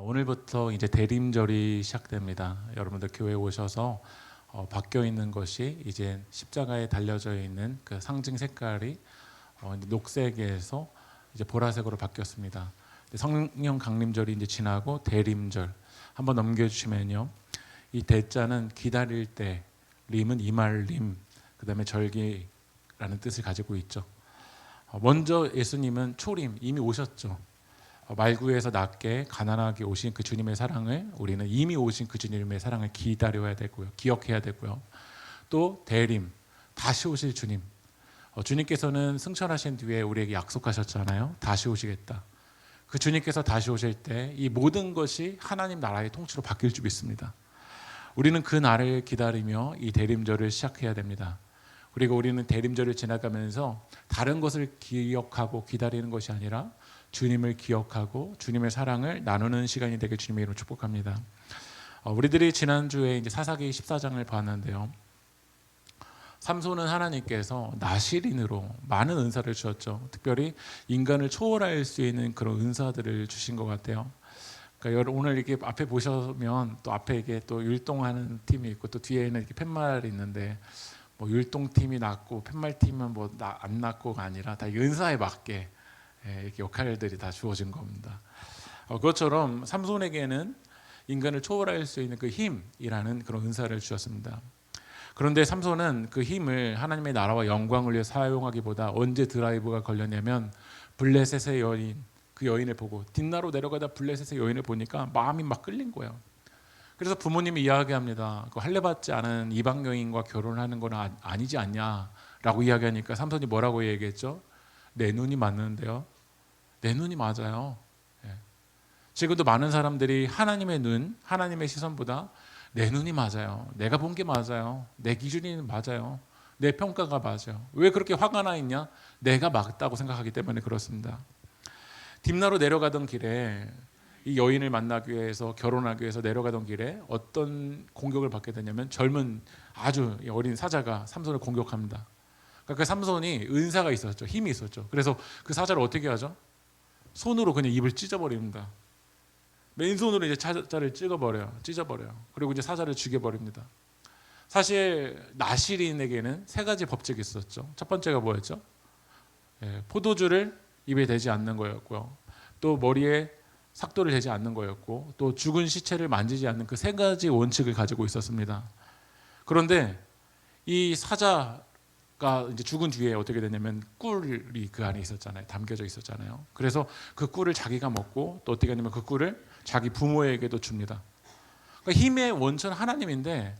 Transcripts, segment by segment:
오늘부터 이제 대림절이 시작됩니다. 여러분들 교회에 오셔서 바뀌어 있는 것이 이제 십자가에 달려져 있는 그 상징 색깔이 이제 녹색에서 이제 보라색으로 바뀌었습니다. 성령 강림절이 이제 지나고 대림절 한번 넘겨주시면요, 이 대자는 기다릴 때, 림은 이말림, 그다음에 절기라는 뜻을 가지고 있죠. 먼저 예수님은 초림, 이미 오셨죠. 말구에서 낮게 가난하게 오신 그 주님의 사랑을 우리는 이미 오신 그 주님의 사랑을 기다려야 되고요, 기억해야 되고요. 또 대림, 다시 오실 주님. 주님께서는 승천하신 뒤에 우리에게 약속하셨잖아요. 다시 오시겠다. 그 주님께서 다시 오실 때 이 모든 것이 하나님 나라의 통치로 바뀔 줄 믿습니다. 우리는 그 날을 기다리며 이 대림절을 시작해야 됩니다. 그리고 우리는 대림절을 지나가면서 다른 것을 기억하고 기다리는 것이 아니라 주님을 기억하고 주님의 사랑을 나누는 시간이 되길 주님의 이름으로 축복합니다. 우리들이 지난주에 이제 사사기 14장을 봤는데요, 삼손은 하나님께서 나실인으로 많은 은사를 주셨죠. 특별히 인간을 초월할 수 있는 그런 은사들을 주신 것 같아요. 그러니까 오늘 이렇게 앞에 보시면 또 앞에 이게 또 율동하는 팀이 있고 또 뒤에는 이렇게 팻말이 있는데, 뭐 율동팀이 낫고 팻말팀은 뭐 안 낫고가 아니라 다 은사에 맞게 이렇게 역할들이 다 주어진 겁니다. 그것처럼 삼손에게는 인간을 초월할 수 있는 그 힘이라는 그런 은사를 주셨습니다. 그런데 삼손은 그 힘을 하나님의 나라와 영광을 위해 사용하기보다 언제 드라이브가 걸렸냐면, 블레셋의 여인, 그 여인을 보고 딘나로 내려가다 블레셋의 여인을 보니까 마음이 막 끌린 거예요. 그래서 부모님이 이야기합니다. 그 할례받지 않은 이방 여인과 결혼하는 건 아니지 않냐라고 이야기하니까 삼손이 뭐라고 얘기했죠? 내 눈이 맞는데요. 내 눈이 맞아요. 지금도 많은 사람들이 하나님의 눈, 하나님의 시선보다 내 눈이 맞아요, 내가 본 게 맞아요, 내 기준이 맞아요, 내 평가가 맞아요. 왜 그렇게 화가 나 있냐? 내가 맞다고 생각하기 때문에 그렇습니다. 딥나로 내려가던 길에 이 여인을 만나기 위해서, 결혼하기 위해서 내려가던 길에 어떤 공격을 받게 되냐면, 젊은 아주 어린 사자가 삼손을 공격합니다. 그러니까 그 삼손이 은사가 있었죠, 힘이 있었죠. 그래서 그 사자를 어떻게 하죠? 손으로 그냥 입을 찢어버립니다. 맨손으로 이제 사자를 찢어버려요. 그리고 이제 사자를 죽여버립니다. 사실 나실인에게는 세 가지 법칙이 있었죠. 첫 번째가 뭐였죠? 포도주를 입에 대지 않는 거였고요, 또 머리에 삭도를 대지 않는 거였고, 또 죽은 시체를 만지지 않는 그 세 가지 원칙을 가지고 있었습니다. 그런데 이 사자가 이제 죽은 뒤에 어떻게 되냐면, 꿀이 그 안에 있었잖아요. 담겨져 있었잖아요. 그래서 그 꿀을 자기가 먹고, 또 어떻게 하냐면 그 꿀을 자기 부모에게도 줍니다. 그러니까 힘의 원천 하나님인데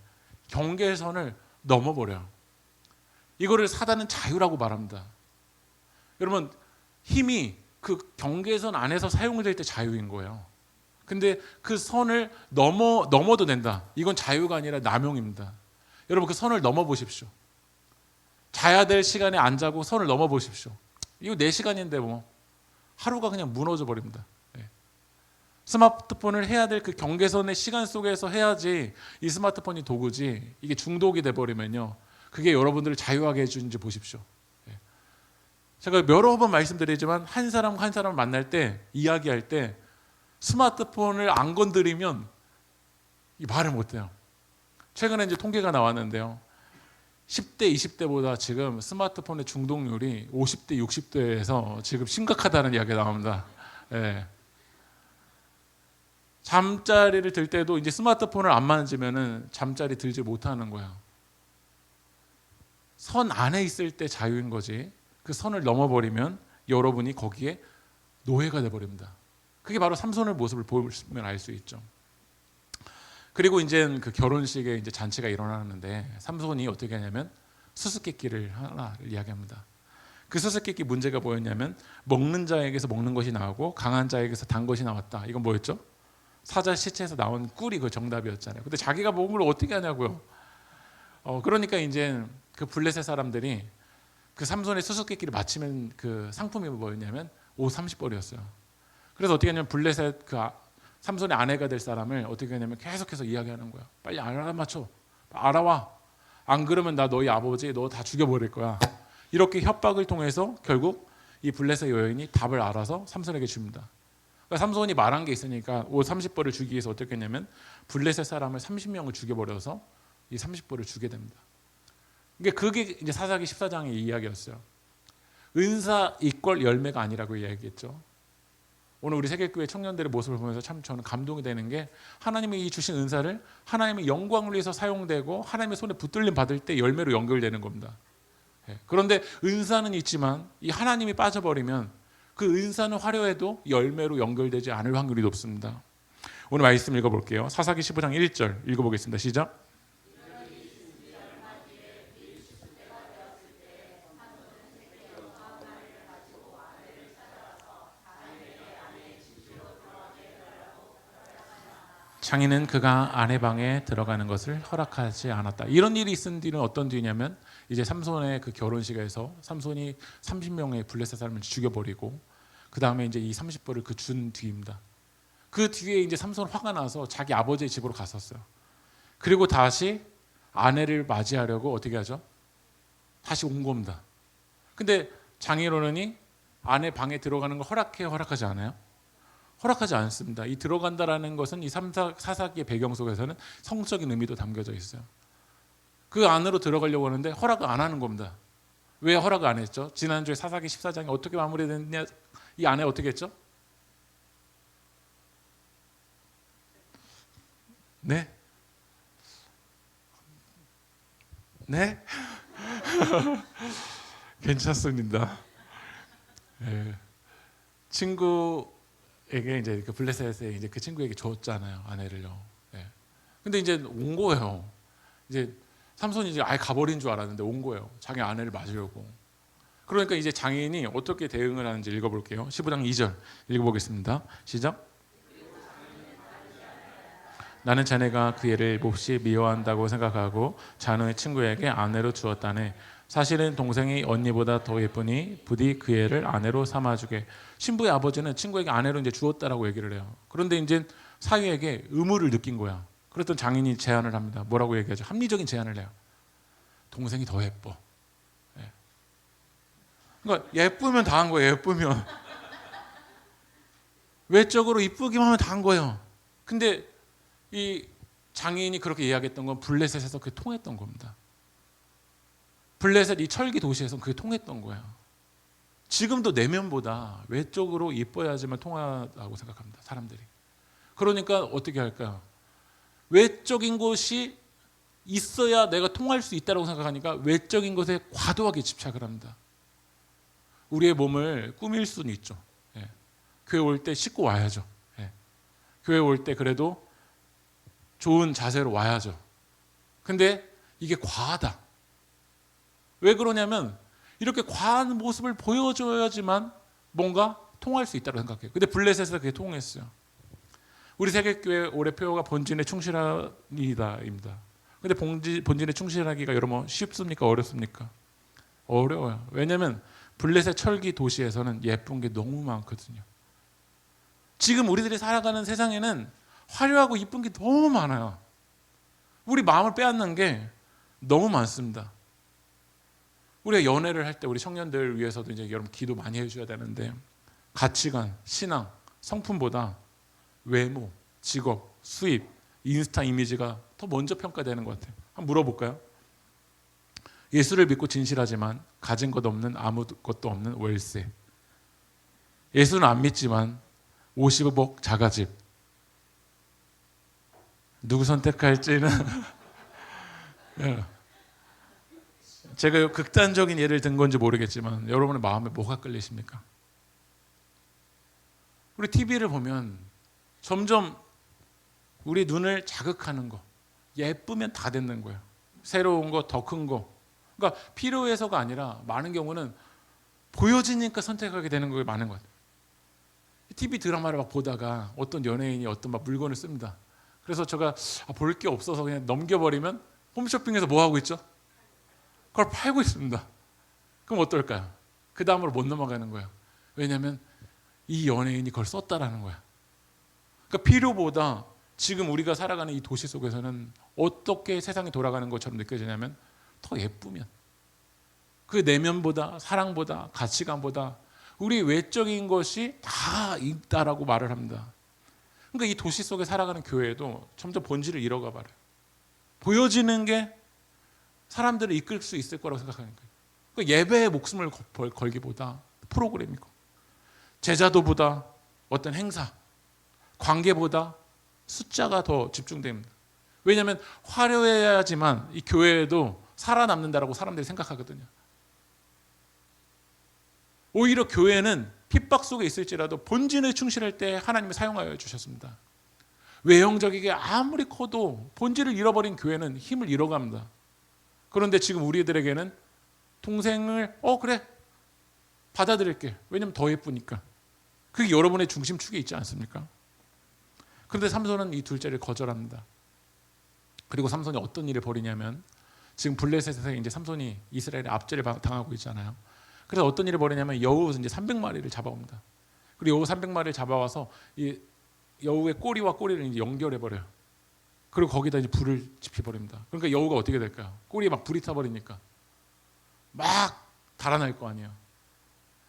경계선을 넘어버려요. 이거를 사단은 자유라고 말합니다. 여러분, 힘이 그 경계선 안에서 사용될 때 자유인 거예요. 근데 그 선을 넘어도 된다. 이건 자유가 아니라 남용입니다. 여러분, 그 선을 넘어보십시오. 자야 될 시간에 안 자고 선을 넘어보십시오. 이거 내 시간인데 뭐 하루가 그냥 무너져 버립니다. 스마트폰을 해야 될 그 경계선의 시간 속에서 해야지 이 스마트폰이 도구지, 이게 중독이 돼버리면요, 그게 여러분들을 자유하게 해주는지 보십시오. 제가 여러 번 말씀드리지만 한 사람 한 사람 만날 때, 이야기할 때 스마트폰을 안 건드리면 말을 못해요. 최근에 이제 통계가 나왔는데요, 10대, 20대보다 지금 스마트폰의 중독률이 50대, 60대에서 지금 심각하다는 이야기가 나옵니다. 잠자리를 들 때도 이제 스마트폰을 안 만지면은 잠자리 들지 못하는 거야. 선 안에 있을 때 자유인 거지, 그 선을 넘어버리면 여러분이 거기에 노예가 돼버립니다. 그게 바로 삼손의 모습을 보면 알 수 있죠. 그리고 이제 그 결혼식에 이제 잔치가 일어나는데, 삼손이 어떻게 하냐면 수수께끼를 하나를 이야기합니다. 그 수수께끼 문제가 뭐였냐면, 먹는 자에게서 먹는 것이 나오고 강한 자에게서 단 것이 나왔다. 이건 뭐였죠? 사자 시체에서 나온 꿀이 그 정답이었잖아요. 근데 자기가 먹은 걸 어떻게 하냐고요. 그러니까 이제 그 블레셋 사람들이 그 삼손의 수수께끼를 마치면 그 상품이 뭐였냐면 옷 30벌이었어요. 그래서 어떻게 하냐면 블레셋 그 삼손의 아내가 될 사람을 어떻게 하냐면 계속해서 이야기하는 거야. 빨리 알아맞혀, 알아와, 안 그러면 나 너희 아버지 너 다 죽여버릴 거야. 이렇게 협박을 통해서 결국 이 블레셋 여인이 답을 알아서 삼손에게 줍니다. 그러니까 삼손이 말한 게 있으니까 옷 30벌을 주기 위해서 어떻게 했냐면 블레셋 사람을 30명을 죽여버려서 이 30벌을 주게 됩니다. 그게 이제 사사기 14장의 이야기였어요. 은사 이꼴 열매가 아니라고 이야기했죠. 오늘 우리 세계교회 청년들의 모습을 보면서 참 저는 감동이 되는 게 하나님이 주신 은사를 하나님의 영광을 위해서 사용되고 하나님의 손에 붙들림 받을 때 열매로 연결되는 겁니다. 그런데 은사는 있지만 이 하나님이 빠져버리면 그 은사는 화려해도 열매로 연결되지 않을 확률이 높습니다. 오늘 말씀 읽어볼게요. 사사기 15장 1절 읽어보겠습니다. 시작. 장인은 그가 아내 방에 들어가는 것을 허락하지 않았다. 이런 일이 있은 뒤는 어떤 뒤냐면 이제 삼손의 그 결혼식에서 삼손이 30명의 블레셋 사람을 죽여버리고 그 다음에 이제 이 30벌을 그 준 뒤입니다. 그 뒤에 이제 삼손 화가 나서 자기 아버지의 집으로 갔었어요. 그리고 다시 아내를 맞이하려고 어떻게 하죠? 다시 온 겁니다. 근데 장인어른이 아내 방에 들어가는 걸 허락해요? 허락하지 않아요? 허락하지 않습니다. 이 들어간다라는 것은 이 사사기의 배경 속에서는 성적인 의미도 담겨져 있어요. 그 안으로 들어가려고 하는데 허락을 안 하는 겁니다. 왜 허락을 안 했죠? 지난주에 사사기 14장이 어떻게 마무리됐냐? 이 아내 어떻게 했죠? 네? 네? 괜찮습니다. 네. 친구에게 이제 그 블레셋에 이제 그 친구에게 줬잖아요, 아내를요. 네. 근데 이제 온 거예요. 이제 삼손이 이제 아예 가버린 줄 알았는데 온 거예요. 자기 아내를 맞으려고. 그러니까 이제 장인이 어떻게 대응을 하는지 읽어볼게요. 15장 2절 읽어보겠습니다. 시작. 나는 자네가 그 애를 몹시 미워한다고 생각하고 자네의 친구에게 아내로 주었다네. 사실은 동생이 언니보다 더 예쁘니 부디 그 애를 아내로 삼아주게. 신부의 아버지는 친구에게 아내로 이제 주었다라고 얘기를 해요. 그런데 이제 사위에게 의무를 느낀 거야. 그랬더니 장인이 제안을 합니다. 뭐라고 얘기하죠? 합리적인 제안을 해요. 동생이 더 예뻐. 예. 그러니까 예쁘면 다 한 거예요. 예쁘면 외적으로 이쁘기만 하면 다 한 거예요. 근데 이 장인이 그렇게 이야기했던 건 블레셋에서 그게 통했던 겁니다. 블레셋 이 철기 도시에서 그게 통했던 거예요. 지금도 내면보다 외적으로 이뻐야지만 통하다고 생각합니다. 사람들이. 그러니까 어떻게 할까요? 외적인 것이 있어야 내가 통할 수 있다고 생각하니까 외적인 것에 과도하게 집착을 합니다. 우리의 몸을 꾸밀 수는 있죠. 예. 교회 올 때 씻고 와야죠. 예. 교회 올 때 그래도 좋은 자세로 와야죠. 근데 이게 과하다. 왜 그러냐면 이렇게 과한 모습을 보여줘야지만 뭔가 통할 수 있다고 생각해요. 근데 블레셋에서 그게 통했어요. 우리 세계교회 올해 표어가 본진에 충실하니다입니다. 근데 본진에 충실하기가 여러분 쉽습니까? 어렵습니까? 어려워요. 왜냐하면 블레셋 철기 도시에서는 예쁜 게 너무 많거든요. 지금 우리들이 살아가는 세상에는 화려하고 이쁜 게 너무 많아요. 우리 마음을 빼앗는 게 너무 많습니다. 우리가 연애를 할 때 우리 청년들 위해서도 이제 여러분 기도 많이 해주셔야 되는데 가치관, 신앙, 성품보다 외모, 직업, 수입, 인스타 이미지가 더 먼저 평가되는 것 같아요. 한번 물어볼까요? 예수를 믿고 진실하지만 가진 것 없는 아무것도 없는 월세. 예수는 안 믿지만 50억 자가집. 누구 선택할지는 제가 극단적인 예를 든 건지 모르겠지만 여러분의 마음에 뭐가 끌리십니까? 우리 TV를 보면 점점 우리 눈을 자극하는 거, 예쁘면 다 됐는 거예요. 새로운 거, 더 큰 거. 그러니까 필요해서가 아니라 많은 경우는 보여지니까 선택하게 되는 게 많은 것 같아요. TV 드라마를 막 보다가 어떤 연예인이 어떤 막 물건을 씁니다. 그래서 제가 볼 게 없어서 그냥 넘겨버리면 홈쇼핑에서 뭐 하고 있죠? 그걸 팔고 있습니다. 그럼 어떨까요? 그 다음으로 못 넘어가는 거예요. 왜냐하면 이 연예인이 그걸 썼다라는 거야. 그러니까 필요보다 지금 우리가 살아가는 이 도시 속에서는 어떻게 세상이 돌아가는 것처럼 느껴지냐면 더 예쁘면 그 내면보다 사랑보다 가치관보다 우리 외적인 것이 다 있다라고 말을 합니다. 그러니까 이 도시 속에 살아가는 교회도 점점 본질을 잃어가 버려요. 보여지는 게 사람들을 이끌 수 있을 거라고 생각하는 거예요. 그러니까 예배에 목숨을 걸기보다 프로그램이고, 제자도보다 어떤 행사, 관계보다 숫자가 더 집중됩니다. 왜냐하면 화려해야지만 이 교회에도 살아남는다라고 사람들이 생각하거든요. 오히려 교회는 핍박 속에 있을지라도 본질에 충실할 때 하나님이 사용하여 주셨습니다. 외형적이게 아무리 커도 본질을 잃어버린 교회는 힘을 잃어갑니다. 그런데 지금 우리들에게는 동생을 그래 받아들일게. 왜냐하면 더 예쁘니까. 그게 여러분의 중심축에 있지 않습니까? 그런데 삼손은 이 둘째를 거절합니다. 그리고 삼손이 어떤 일을 벌이냐면, 지금 블레셋에서 이제 삼손이 이스라엘의 압제를 당하고 있잖아요. 그래서 어떤 일을 벌이냐면 여우 이제 300마리를 잡아옵니다. 그리고 여우 300마리를 잡아와서 이 여우의 꼬리와 꼬리를 이제 연결해 버려요. 그리고 거기다 이제 불을 지펴버립니다. 그러니까 여우가 어떻게 될까요? 꼬리에 막 불이 타버리니까 막 달아날 거 아니에요.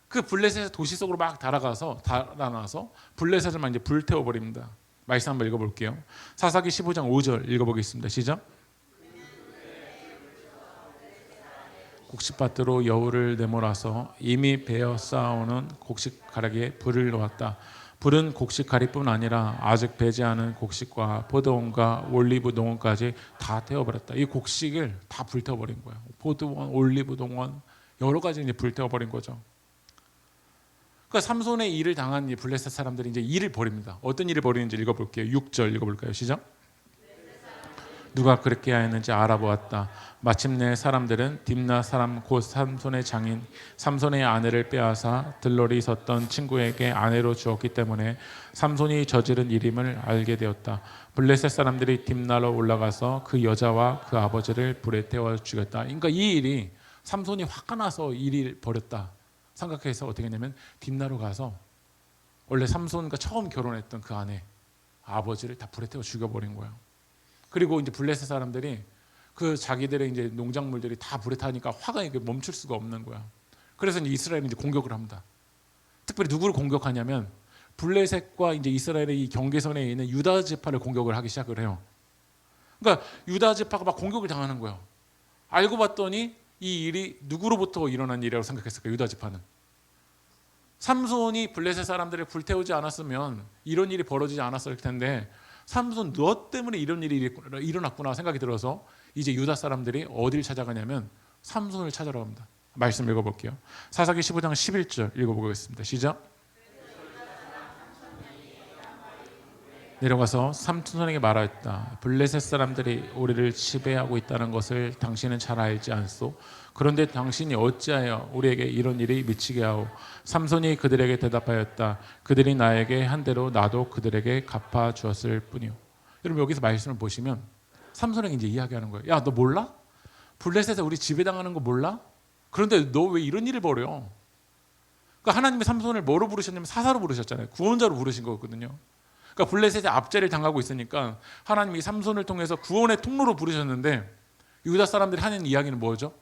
그 블레셋 도시 속으로 막 달아나서 블레셋을 막 이제 불태워 버립니다. 말씀 한번 읽어볼게요. 사사기 15장 5절 읽어보겠습니다. 시작. 곡식밭으로 여우를 내몰아서 이미 베어 쌓아오는 곡식가락에 불을 놓았다. 불은 곡식가리뿐 아니라 아직 배지 않은 곡식과 포도원과 올리브 동원까지 다 태워버렸다. 이 곡식을 다 불태워버린 거예요. 포도원, 올리브 동원 여러 가지 이제 불태워버린 거죠. 그러니까 삼손의 일을 당한 이 블레셋 사람들이 이제 일을 벌입니다. 어떤 일을 벌이는지 읽어볼게요. 6절 읽어볼까요? 시작. 누가 그렇게 하였는지 알아보았다. 마침내 사람들은 딥나 사람 곧 삼손의 장인 삼손의 아내를 빼앗아 들러리 섰던 친구에게 아내로 주었기 때문에 삼손이 저지른 일임을 알게 되었다. 블레셋 사람들이 딥나로 올라가서 그 여자와 그 아버지를 불에 태워 죽였다. 그러니까 이 일이 삼손이 화가 나서 일을 벌였다 생각해서 어떻게 했냐면 딥나로 가서 원래 삼손과 처음 결혼했던 그 아내 아버지를 다 불에 태워 죽여버린 거예요. 그리고 이제 블레셋 사람들이 그 자기들의 이제 농작물들이 다 불에 타니까 화가 이게 멈출 수가 없는 거야. 그래서 이제 이스라엘이 이제 공격을 합니다. 특별히 누구를 공격하냐면 블레셋과 이제 이스라엘의 이 경계선에 있는 유다 지파를 공격을 하기 시작을 해요. 그러니까 유다 지파가 막 공격을 당하는 거예요. 알고 봤더니 이 일이 누구로부터 일어난 일이라고 생각했을까요? 유다 지파는. 삼손이 블레셋 사람들을 불태우지 않았으면 이런 일이 벌어지지 않았을 텐데 삼손 너 때문에 이런 일이 일어났구나 생각이 들어서 이제 유다 사람들이 어디를 찾아가냐면 삼손을 찾아러 갑니다. 말씀 읽어볼게요. 사사기 15장 11절 읽어보겠습니다. 시작. 내려가서 삼손에게 말하였다. 블레셋 사람들이 우리를 지배하고 있다는 것을 당신은 잘 알지 않소? 그런데 당신이 어찌하여 우리에게 이런 일이 미치게 하오? 삼손이 그들에게 대답하였다. 그들이 나에게 한 대로 나도 그들에게 갚아 주었을 뿐이오. 여러분 여기서 말씀을 보시면 삼손에게 이제 이야기하는 거예요. 야, 너 몰라? 블레셋에 우리 지배당하는 거 몰라? 그런데 너 왜 이런 일을 벌여? 그러니까 하나님이 삼손을 뭐로 부르셨냐면 사사로 부르셨잖아요. 구원자로 부르신 거거든요. 그러니까 블레셋의 압제를 당하고 있으니까 하나님이 삼손을 통해서 구원의 통로로 부르셨는데 유다 사람들이 하는 이야기는 뭐죠?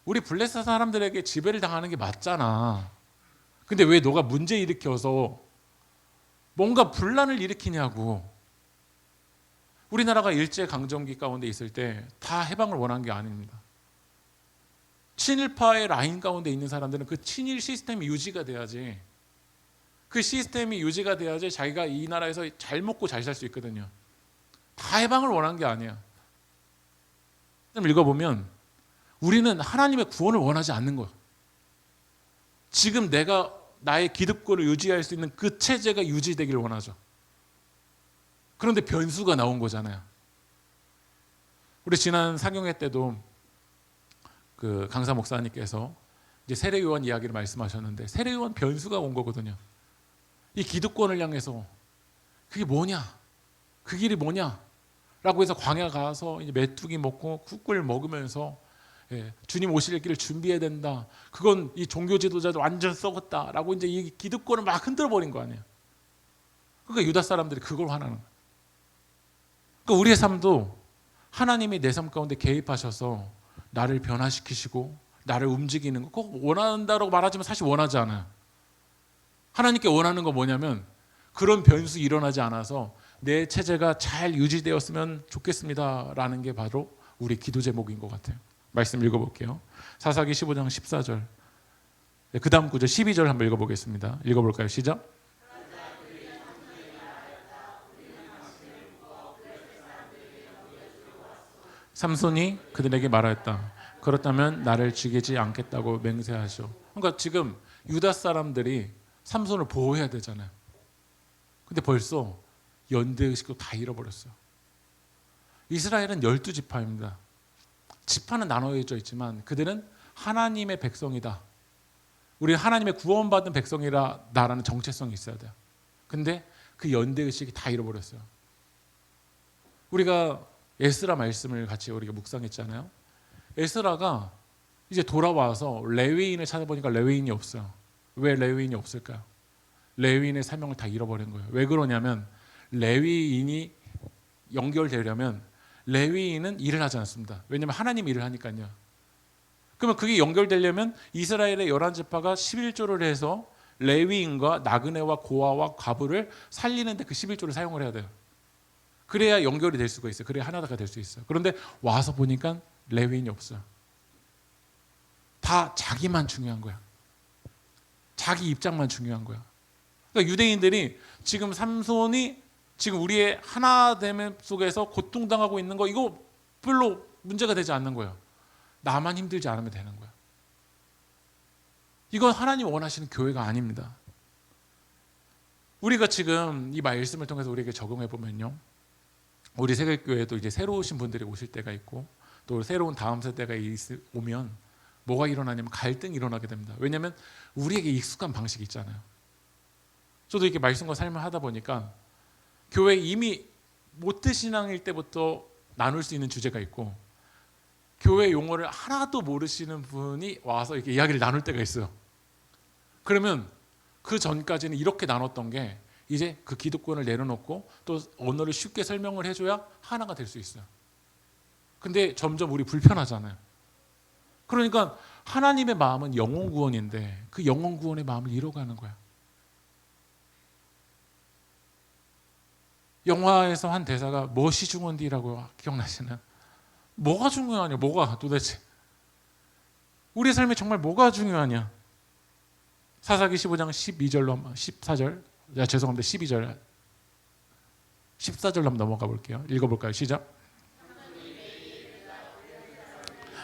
우리 블레셋 사람들에게 지배를 당하는 게 맞잖아. 근데 왜 너가 문제 일으켜서 뭔가 분란을 일으키냐고. 우리나라가 일제강점기 가운데 있을 때 다 해방을 원한 게 아닙니다. 친일파의 라인 가운데 있는 사람들은 그 친일 시스템이 유지가 돼야지. 그 시스템이 유지가 돼야지 자기가 이 나라에서 잘 먹고 잘 살 수 있거든요. 다 해방을 원한 게 아니야. 읽어보면 우리는 하나님의 구원을 원하지 않는 거야. 지금 내가 나의 기득권을 유지할 수 있는 그 체제가 유지되기를 원하죠. 그런데 변수가 나온 거잖아요. 우리 지난 사경회 때도 그 강사 목사님께서 이제 세례요한 이야기를 말씀하셨는데 세례요한 변수가 온 거거든요. 이 기득권을 향해서 그게 뭐냐? 그 길이 뭐냐? 라고 해서 광야 가서 이제 메뚜기 먹고 꿀 먹으면서 주님 오실 길을 준비해야 된다. 그건 이 종교 지도자들 완전 썩었다라고 이제 이 기득권을 막 흔들어 버린 거 아니에요. 그러니까 유다 사람들이 그걸 화나는 거예요. 그러니까 우리의 삶도 하나님이 내 삶 가운데 개입하셔서 나를 변화시키시고 나를 움직이는 거 꼭 원한다고 말하지만 사실 원하지 않아요. 하나님께 원하는 거 뭐냐면 그런 변수 일어나지 않아서 내 체제가 잘 유지되었으면 좋겠습니다라는 게 바로 우리 기도 제목인 것 같아요. 말씀 읽어볼게요. 사사기 15장 14절. 그 다음 구절 12절 한번 읽어보겠습니다. 읽어볼까요? 시작. 삼손이 그들에게 말하였다. 그렇다면 나를 죽이지 않겠다고 맹세하시오. 그러니까 지금 유다 사람들이 삼손을 보호해야 되잖아요. 근데 벌써 연대의식도 다 잃어버렸어요. 이스라엘은 12지파입니다. 지파는 나눠져 있지만 그들은 하나님의 백성이다. 우리는 하나님의 구원받은 백성이라는 정체성이 있어야 돼요. 근데 그 연대의식이 다 잃어버렸어요. 우리가 에스라 말씀을 같이 우리가 묵상했잖아요. 에스라가 이제 돌아와서 레위인을 찾아보니까 레위인이 없어요. 왜 레위인이 없을까요? 레위인의 사명을 다 잃어버린 거예요. 왜 그러냐면 레위인이 연결되려면 레위인은 일을 하지 않습니다. 왜냐하면 하나님 일을 하니까요. 그러면 그게 연결되려면 이스라엘의 11지파가 11조를 해서 레위인과 나그네와 고아와 과부를 살리는데 그 11조를 사용을 해야 돼요. 그래야 연결이 될 수가 있어요. 그래야 하나가 될 수 있어요. 그런데 와서 보니까 레위인이 없어요. 다 자기만 중요한 거야. 자기 입장만 중요한 거야. 그러니까 유대인들이 지금 삼손이 지금 우리의 하나됨 속에서 고통당하고 있는 거 이거 별로 문제가 되지 않는 거예요. 나만 힘들지 않으면 되는 거야. 이건 하나님 원하시는 교회가 아닙니다. 우리가 지금 이 말씀을 통해서 우리에게 적용해 보면요, 우리 세계교회도 이제 새로 오신 분들이 오실 때가 있고 또 새로운 다음 세대가 오면 뭐가 일어나냐면 갈등이 일어나게 됩니다. 왜냐하면 우리에게 익숙한 방식이 있잖아요. 저도 이렇게 말씀과 삶을 하다 보니까 교회 이미 모태신앙일 때부터 나눌 수 있는 주제가 있고 교회 용어를 하나도 모르시는 분이 와서 이렇게 이야기를 나눌 때가 있어요. 그러면 그 전까지는 이렇게 나눴던 게 이제 그 기득권을 내려놓고 또 언어를 쉽게 설명을 해줘야 하나가 될 수 있어요. 근데 점점 우리 불편하잖아요. 그러니까 하나님의 마음은 영혼 구원인데 그 영혼 구원의 마음을 잃어가는 거야. 영화에서 한 대사가 무엇이 중요한디라고 기억나시나요? 뭐가 중요하냐? 뭐가 도대체? 우리 삶에 정말 뭐가 중요하냐? 사사기 15장 12절로 14절, 죄송합니다. 12절 14절로 한번 넘어가 볼게요. 읽어볼까요? 시작.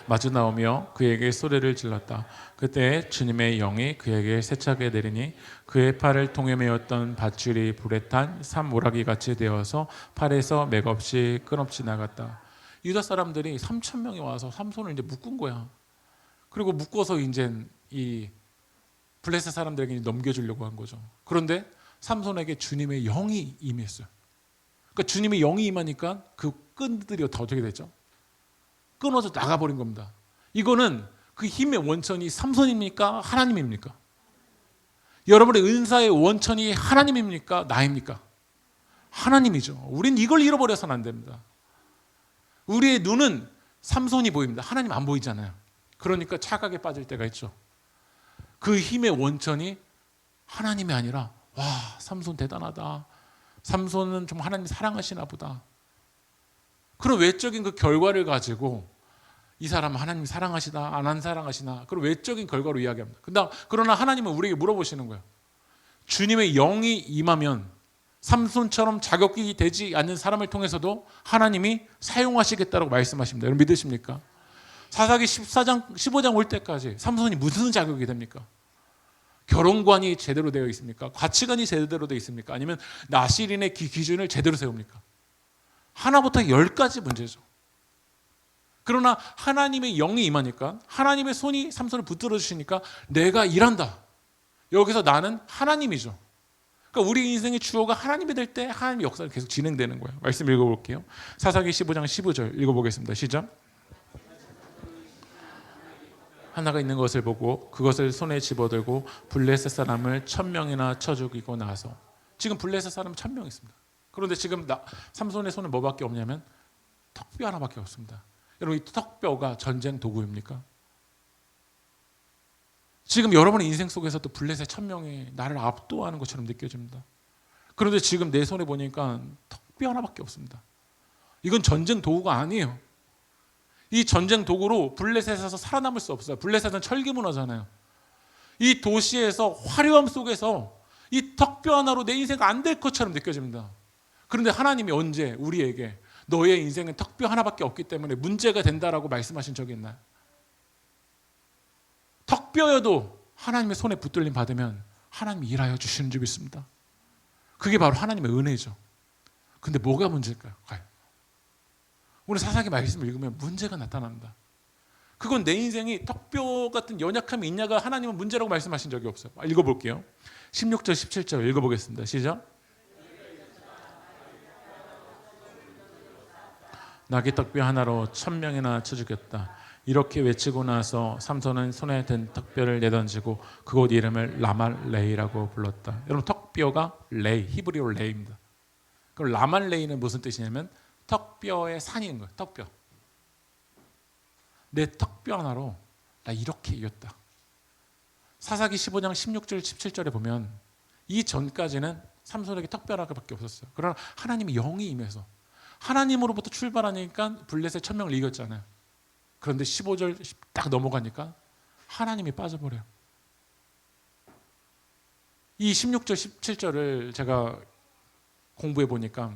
마주 나오며 그에게 소리를 질렀다. 그때 주님의 영이 그에게 세차게 내리니 그의 팔을 통에 메었던 밧줄이 불에 탄 산모라기 같이 되어서 팔에서 맥없이 끊없이 나갔다. 유다 사람들이 3,000명이 와서 삼손을 이제 묶은 거야. 그리고 묶어서 이제 이 블레셋 사람들에게 넘겨주려고 한 거죠. 그런데 삼손에게 주님의 영이 임했어요. 그러니까 주님의 영이 임하니까 그 끈들이 다 어떻게 됐죠? 끊어져 나가버린 겁니다. 이거는 그 힘의 원천이 삼손입니까? 하나님입니까? 여러분의 은사의 원천이 하나님입니까? 나입니까? 하나님이죠. 우린 이걸 잃어버려서는 안 됩니다. 우리의 눈은 삼손이 보입니다. 하나님 안 보이잖아요. 그러니까 착각에 빠질 때가 있죠. 그 힘의 원천이 하나님이 아니라 와, 삼손 대단하다. 삼손은 좀 하나님 사랑하시나 보다. 그런 외적인 그 결과를 가지고 이 사람은 하나님 사랑하시다, 안 사랑하시나 그런 외적인 결과로 이야기합니다. 그러나 하나님은 우리에게 물어보시는 거예요. 주님의 영이 임하면 삼손처럼 자격이 되지 않는 사람을 통해서도 하나님이 사용하시겠다고 말씀하십니다. 여러분 믿으십니까? 사사기 15장 올 때까지 삼손이 무슨 자격이 됩니까? 결혼관이 제대로 되어 있습니까? 가치관이 제대로 되어 있습니까? 아니면 나실인의 기준을 제대로 세웁니까? 하나부터 10까지 문제죠. 그러나 하나님의 영이 임하니까 하나님의 손이 삼손을 붙들어 주시니까 내가 일한다. 여기서 나는 하나님이죠. 그러니까 우리 인생의 주어가 하나님이 될 때 하나님의 역사가 계속 진행되는 거예요. 말씀 읽어볼게요. 사사기 15장 15절 읽어보겠습니다. 시작. 하나가 있는 것을 보고 그것을 손에 집어들고 블레셋 사람을 1,000명이나 쳐 죽이고 나서 지금 블레셋 사람 1,000명 있습니다. 그런데 지금 삼손의 손에 뭐밖에 없냐면 턱뼈 하나밖에 없습니다. 여러분 이 턱뼈가 전쟁 도구입니까? 지금 여러분의 인생 속에서도 블레셋 1000명이 나를 압도하는 것처럼 느껴집니다. 그런데 지금 내 손에 보니까 턱뼈 하나밖에 없습니다. 이건 전쟁 도구가 아니에요. 이 전쟁 도구로 블레셋에서 살아남을 수 없어요. 블레셋은 철기 문화잖아요. 이 도시에서 화려함 속에서 이 턱뼈 하나로 내 인생이 안 될 것처럼 느껴집니다. 그런데 하나님이 언제 우리에게 너의 인생은 턱뼈 하나밖에 없기 때문에 문제가 된다라고 말씀하신 적이 있나요? 턱뼈여도 하나님의 손에 붙들림 받으면 하나님이 일하여 주시는 줄 믿습니다. 그게 바로 하나님의 은혜죠. 근데 뭐가 문제일까요? 오늘 사사기 말씀을 읽으면 문제가 나타납니다. 그건 내 인생이 턱뼈 같은 연약함이 있냐가 하나님은 문제라고 말씀하신 적이 없어요. 읽어볼게요. 16절 17절 읽어보겠습니다. 시작. 나귀 턱뼈 하나로 1000명이나 쳐 죽였다. 이렇게 외치고 나서 삼손은 손에 든 턱뼈를 내던지고 그곳 이름을 라말레이라고 불렀다. 여러분 턱뼈가 레이, 히브리어 레이입니다. 그럼 라말레이는 무슨 뜻이냐면 턱뼈의 산인 거예요. 턱뼈. 내 턱뼈 하나로 나 이렇게 이겼다. 사사기 15장 16절 17절에 보면 이 전까지는 삼손에게 턱뼈 하나밖에 없었어요. 그러나 하나님이 영이 임해서 하나님으로부터 출발하니까 블레셋 1000명을 이겼잖아요. 그런데 15절 딱 넘어가니까 하나님이 빠져버려요. 이 16절 17절을 제가 공부해 보니까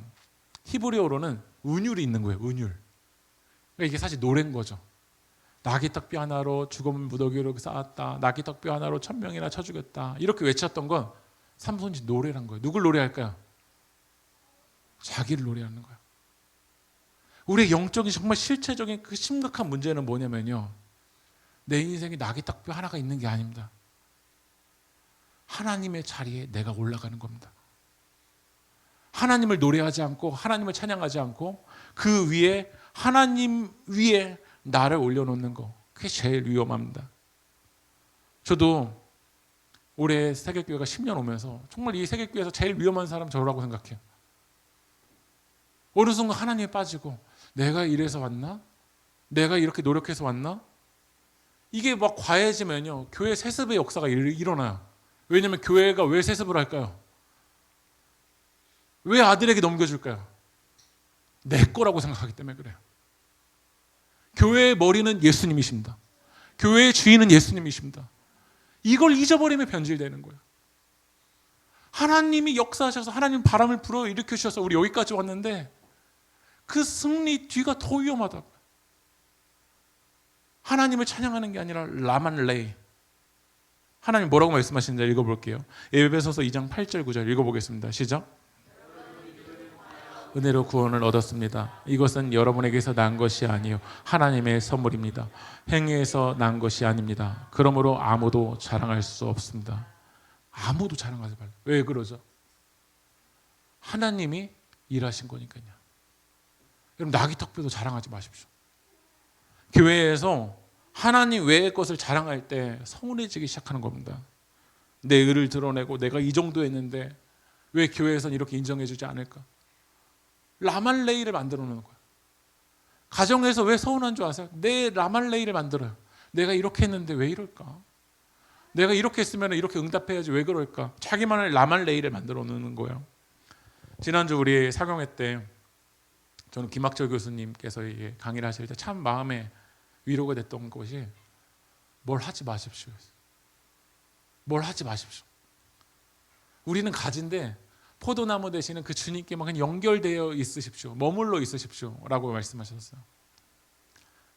히브리어로는 은율이 있는 거예요. 은율. 그러니까 이게 사실 노래인 거죠. 나귀 턱뼈 하나로 죽음 무더기로 쌓았다. 나귀 턱뼈 하나로 1000명이나 쳐 죽였다. 이렇게 외쳤던 건 삼손이 노래란 거예요. 누굴 노래할까요? 자기를 노래하는 거예요. 우리의 영적인 정말 실체적인 그 심각한 문제는 뭐냐면요, 내 인생에 나귀 턱뼈 하나가 있는 게 아닙니다. 하나님의 자리에 내가 올라가는 겁니다. 하나님을 노래하지 않고 하나님을 찬양하지 않고 그 위에 하나님 위에 나를 올려놓는 거, 그게 제일 위험합니다. 저도 올해 세계교회가 10년 오면서 정말 이 세계교회에서 제일 위험한 사람 저라고 생각해요. 어느 순간 하나님에 빠지고 내가 이래서 왔나? 내가 이렇게 노력해서 왔나? 이게 막 과해지면요, 교회 세습의 역사가 일어나요. 왜냐하면 교회가 왜 세습을 할까요? 왜 아들에게 넘겨줄까요? 내 거라고 생각하기 때문에 그래요. 교회의 머리는 예수님이십니다. 교회의 주인은 예수님이십니다. 이걸 잊어버리면 변질되는 거예요. 하나님이 역사하셔서 하나님 바람을 불어일으켜 주셔서 우리 여기까지 왔는데 그 승리 뒤가 더 위험하다고요. 하나님을 찬양하는 게 아니라 라만레이. 하나님 뭐라고 말씀하시는지 읽어볼게요. 에베소서 2장 8절 9절 읽어보겠습니다. 시작. 은혜로 구원을 얻었습니다. 이것은 여러분에게서 난 것이 아니요 하나님의 선물입니다. 행위에서 난 것이 아닙니다. 그러므로 아무도 자랑할 수 없습니다. 아무도 자랑하지 말아요. 왜 그러죠? 하나님이 일하신 거니까요. 여러분 나귀 턱뼈도 자랑하지 마십시오. 교회에서 하나님 외의 것을 자랑할 때 서운해지기 시작하는 겁니다. 내 의를 드러내고 내가 이 정도 했는데 왜 교회에서는 이렇게 인정해 주지 않을까? 라말레이를 만들어 놓는 거예요. 가정에서 왜 서운한 줄 아세요? 내 라말레이를 만들어요. 내가 이렇게 했는데 왜 이럴까? 내가 이렇게 했으면 이렇게 응답해야지 왜 그럴까? 자기만의 라말레이를 만들어 놓는 거예요. 지난주 우리 사경회 때 저는 김학철 교수님께서 강의를 하실 때 참 마음에 위로가 됐던 것이 뭘 하지 마십시오. 뭘 하지 마십시오. 우리는 가지인데 포도나무 되시는 그 주님께만 연결되어 있으십시오. 머물러 있으십시오. 라고 말씀하셨어요.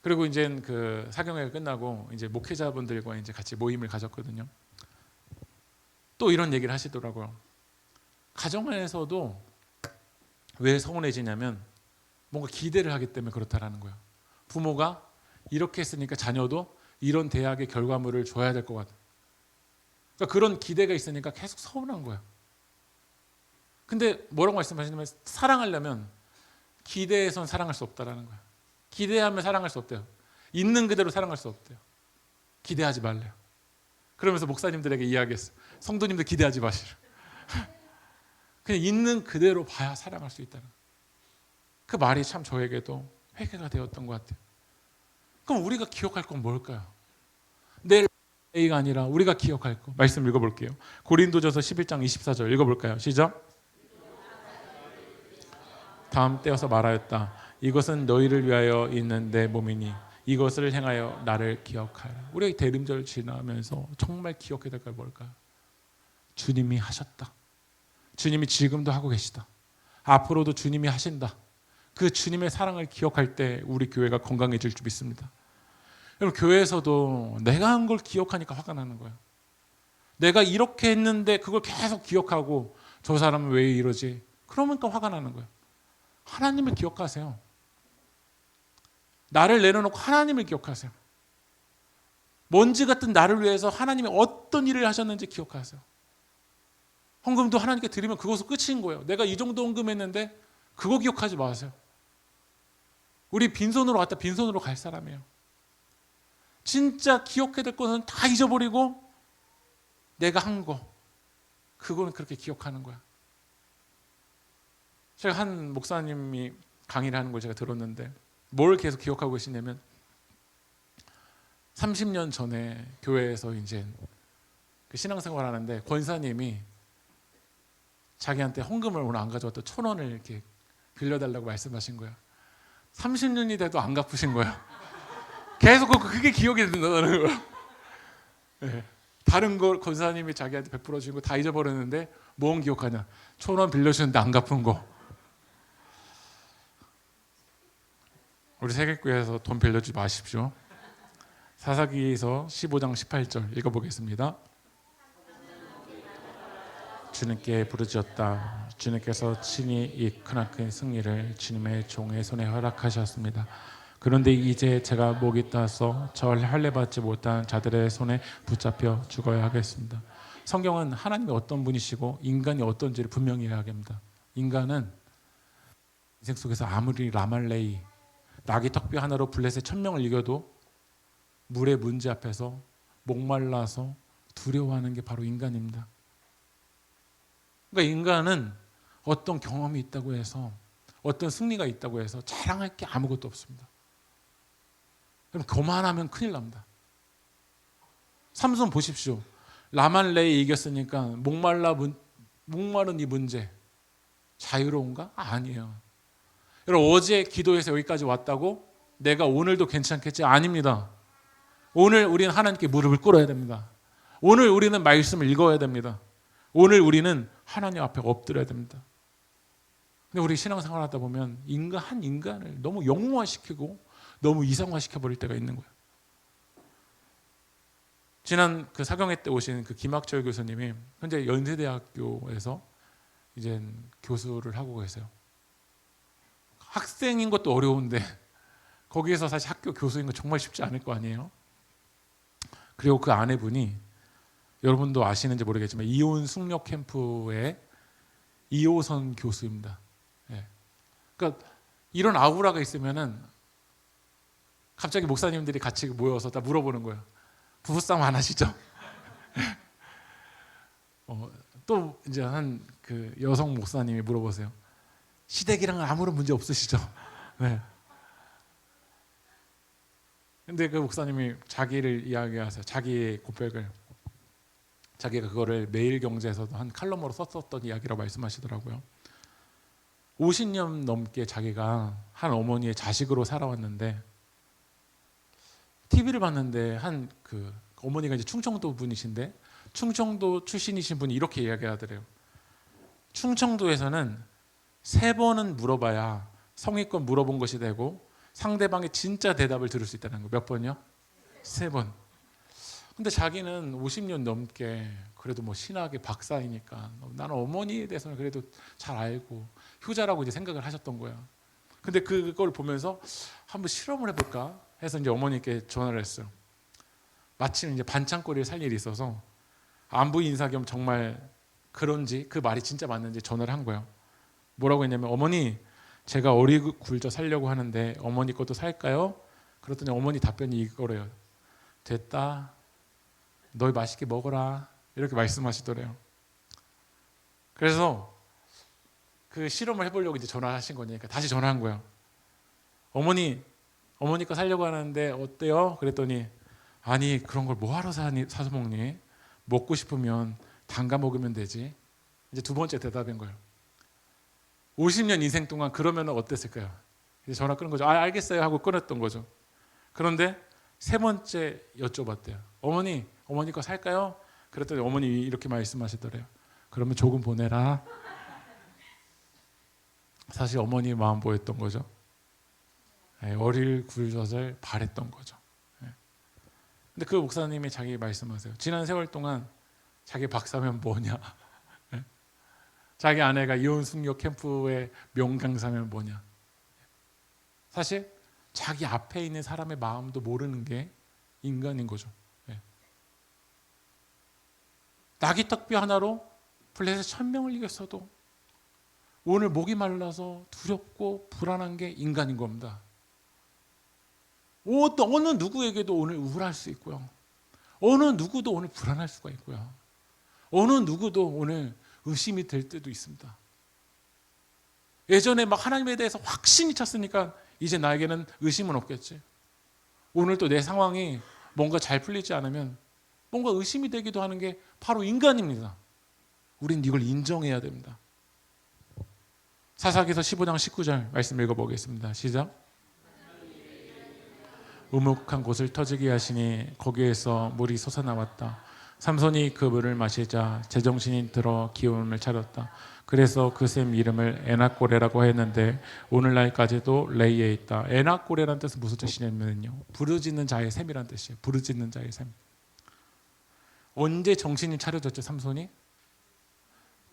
그리고 이제 그 사경회가 끝나고 이제 목회자분들과 이제 같이 모임을 가졌거든요. 또 이런 얘기를 하시더라고요. 가정 안에서도 왜 서운해지냐면 뭔가 기대를 하기 때문에 그렇다라는 거예요. 부모가 이렇게 했으니까 자녀도 이런 대학의 결과물을 줘야 될 것 같아요. 그러니까 그런 기대가 있으니까 계속 서운한 거예요. 근데 뭐라고 말씀하시냐면 사랑하려면 기대해선 사랑할 수 없다라는 거예요. 기대하면 사랑할 수 없대요. 있는 그대로 사랑할 수 없대요. 기대하지 말래요. 그러면서 목사님들에게 이야기했어요. 성도님들 기대하지 마시라. 그냥 있는 그대로 봐야 사랑할 수 있다는 거예요. 그 말이 참 저에게도 회개가 되었던 것 같아요. 그럼 우리가 기억할 건 뭘까요? 내 A가 아니라 우리가 기억할 거. 말씀 읽어볼게요. 고린도전서 11장 24절 읽어볼까요? 시작. 다음 떼어서 말하였다. 이것은 너희를 위하여 있는 내 몸이니 이것을 행하여 나를 기억하라. 우리가 대림절 지나면서 정말 기억해야 될 걸 뭘까요? 주님이 하셨다. 주님이 지금도 하고 계시다. 앞으로도 주님이 하신다. 그 주님의 사랑을 기억할 때 우리 교회가 건강해질 줄 믿습니다. 여러분, 교회에서도 내가 한 걸 기억하니까 화가 나는 거예요. 내가 이렇게 했는데 그걸 계속 기억하고 저 사람은 왜 이러지? 그러니까 화가 나는 거예요. 하나님을 기억하세요. 나를 내려놓고 하나님을 기억하세요. 먼지 같은 나를 위해서 하나님이 어떤 일을 하셨는지 기억하세요. 헌금도 하나님께 드리면 그것은 끝인 거예요. 내가 이 정도 헌금했는데 그거 기억하지 마세요. 우리 빈손으로 왔다 빈손으로 갈 사람이에요. 진짜 기억해야 될 것은 다 잊어버리고 내가 한 거, 그거는 그렇게 기억하는 거야. 제가 한 목사님이 강의를 하는 걸 제가 들었는데 뭘 계속 기억하고 계시냐면 30년 전에 교회에서 이제 그 신앙생활 하는데 권사님이 자기한테 헌금을 오늘 안 가져왔다 1,000원을 이렇게 빌려달라고 말씀하신 거예요. 30년이 돼도 안 갚으신 거예요. 계속 그게 기억이 된다는 거예요. 네. 다른 걸 권사님이 자기한테 베풀어 주신 거 다 잊어버렸는데 뭔 기억하냐? 1,000원 빌려주는데 안 갚은 거. 우리 세계교회에서 돈 빌려주지 마십시오. 사사기서 15장 18절 읽어보겠습니다. 주님께 부르짖었다. 주님께서 친히 이 크나큰 승리를 주님의 종의 손에 허락하셨습니다. 그런데 이제 제가 목이 따서 절 할례받지 못한 자들의 손에 붙잡혀 죽어야 하겠습니다. 성경은 하나님이 어떤 분이시고 인간이 어떤지를 분명히 이야기합니다. 인간은 인생 속에서 아무리 라말레이 나귀 턱뼈 하나로 블레셋 1,000명을 이겨도 물의 문제 앞에서 목말라서 두려워하는 게 바로 인간입니다. 그러니까 인간은 어떤 경험이 있다고 해서 어떤 승리가 있다고 해서 자랑할 게 아무것도 없습니다. 그럼 교만하면 큰일 납니다. 삼손 보십시오. 라말레이 이겼으니까 목마른 이 문제 자유로운가? 아니에요. 여러분, 어제 기도해서 여기까지 왔다고 내가 오늘도 괜찮겠지? 아닙니다. 오늘 우리는 하나님께 무릎을 꿇어야 됩니다. 오늘 우리는 말씀을 읽어야 됩니다. 오늘 우리는 하나님 앞에 엎드려야 됩니다. 근데 우리 신앙생활 하다 보면 한 인간을 너무 영웅화시키고 너무 이상화시켜 버릴 때가 있는 거예요. 지난 그 사경회 때 오신 그 김학철 교수님이 현재 연세대학교에서 이제 교수를 하고 계세요. 학생인 것도 어려운데 거기에서 사실 학교 교수인 거 정말 쉽지 않을 거 아니에요. 그리고 그 아내분이 여러분도 아시는지 모르겠지만 이혼 숙녀 캠프의 2호선 교수입니다. 예. 그러니까 이런 아우라가 있으면은 갑자기 목사님들이 같이 모여서 다 물어보는 거예요. 부부싸움 안 하시죠? 또 이제 한 그 여성 목사님이 물어보세요. 시댁이랑은 아무런 문제 없으시죠? 네. 근데 그 목사님이 자기를 이야기하세요. 자기의 고백을. 자기가 그거를 매일경제에서도 한 칼럼으로 썼었던 이야기라고 말씀하시더라고요. 50년 넘게 자기가 한 어머니의 자식으로 살아왔는데 TV를 봤는데 한 그 어머니가 이제 충청도 분이신데 충청도 출신이신 분이 이렇게 이야기하더래요. 충청도에서는 3번은 물어봐야 성의껏 물어본 것이 되고 상대방의 진짜 대답을 들을 수 있다는 거. 몇 번이요? 3번. 근데 자기는 50년 넘게 그래도 뭐 신학의 박사이니까 나는 어머니에 대해서는 그래도 잘 알고 효자라고 이제 생각을 하셨던 거야. 근데 그걸 보면서 한번 실험을 해볼까 해서 이제 어머니께 전화를 했어요. 마침 이제 반창고리를 살 일이 있어서 안부 인사 겸 정말 그런지 그 말이 진짜 맞는지 전화를 한 거예요. 뭐라고 했냐면 어머니 제가 어리 굴져 살려고 하는데 어머니 것도 살까요? 그랬더니 어머니 답변이 이거래요. 됐다. 너 맛있게 먹어라. 이렇게 말씀하시더래요. 그래서 그 실험을 해보려고 이제 전화하신 거니까 다시 전화한 거예요. 어머니 거 살려고 하는데 어때요? 그랬더니 아니 그런 걸 뭐하러 사서 먹니? 먹고 싶으면 담가 먹으면 되지. 이제 두 번째 대답인 거예요. 50년 인생 동안 그러면 어땠을까요? 이제 전화 끊은 거죠. 알겠어요 하고 끊었던 거죠. 그런데 세 번째 여쭤봤대요. 어머니 거 살까요? 그랬더니 어머니 이렇게 말씀하시더래요. 그러면 조금 보내라. 사실 어머니 마음 보였던 거죠. 어릴 굴젓을 바랬던 거죠. 근데 그 목사님이 자기 말씀하세요. 지난 세월 동안 자기 박사면 뭐냐, 자기 아내가 이혼 숙녀 캠프의 명강사면 뭐냐. 사실 자기 앞에 있는 사람의 마음도 모르는 게 인간인 거죠. 나귀떡비 하나로 블레셋 1000명을 이겼어도 오늘 목이 말라서 두렵고 불안한 게 인간인 겁니다. 어느 누구에게도 오늘 우울할 수 있고요. 어느 누구도 오늘 불안할 수가 있고요. 어느 누구도 오늘 의심이 될 때도 있습니다. 예전에 막 하나님에 대해서 확신이 찼으니까 이제 나에게는 의심은 없겠지. 오늘 또 내 상황이 뭔가 잘 풀리지 않으면 뭔가 의심이 되기도 하는 게 바로 인간입니다. 우린 이걸 인정해야 됩니다. 사사기서 15장 19절 말씀 읽어보겠습니다. 시작. 우묵한 곳을 터지게 하시니 거기에서 물이 솟아나왔다. 삼손이 그 물을 마시자 제정신이 들어 기운을 차렸다. 그래서 그 샘 이름을 에낙고레라고 했는데 오늘날까지도 레이에 있다. 에낙고레라는 뜻은 무슨 뜻이냐면요, 부르짖는 자의 샘이라는 뜻이에요. 부르짖는 자의 샘. 언제 정신이 차려졌죠? 삼손이